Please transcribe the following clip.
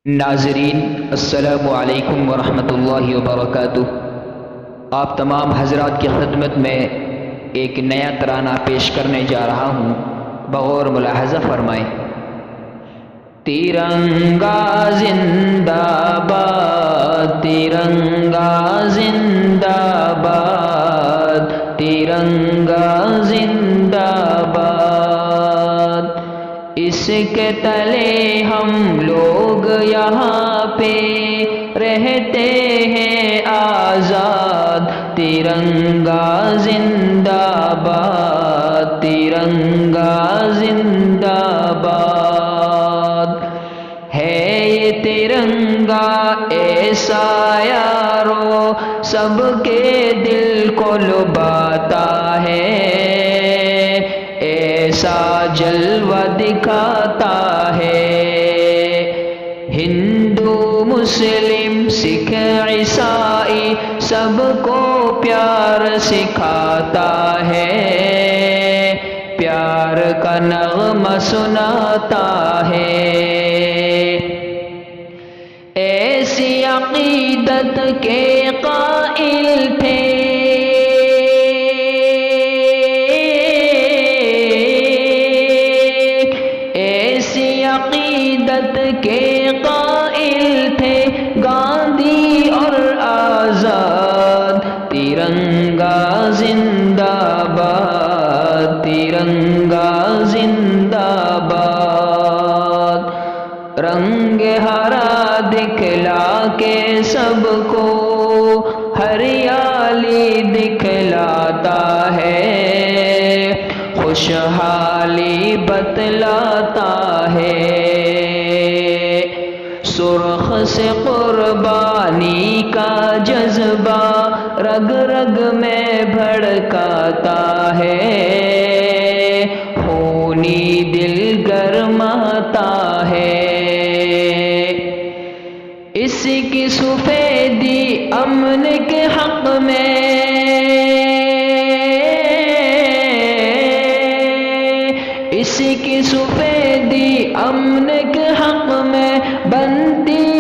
ناظرین السلام علیکم ورحمۃ اللہ وبرکاتہ۔ آپ تمام حضرات کی خدمت میں ایک نیا ترانہ پیش کرنے جا رہا ہوں، بغور ملاحظہ فرمائیں۔ ترنگا زندہ باد، ترنگا زندہ باد، ترنگا زندہ باد۔ اس کے تلے ہم لوگ یہاں پہ رہتے ہیں آزاد، ترنگا زندہ باد، ترنگا زندہ باد۔ ہے یہ ترنگا ایسا یارو سب کے دل کو لبھاتا ہے، ایسا جلوہ دکھاتا ہے، ہندو مسلم سکھ عیسائی سب کو پیار سکھاتا ہے، پیار کا نغمہ سناتا ہے۔ ایسی عقیدت کے قائل تھے عقیدت کے قائل تھے گاندھی اور آزاد، ترنگا زندہ باد، ترنگا زندہ باد۔ رنگ ہرا دکھلا کے سب کو ہریالی دکھلاتا ہے، خوشحالی بتلاتا ہے، سرخ سے قربانی کا جذبہ رگ رگ میں بھڑکاتا ہے، خونی دل گرماتا ہے۔ اس کی سفیدی امن کے حق میں، اس کی سفیدی امن کے حق میں بنتی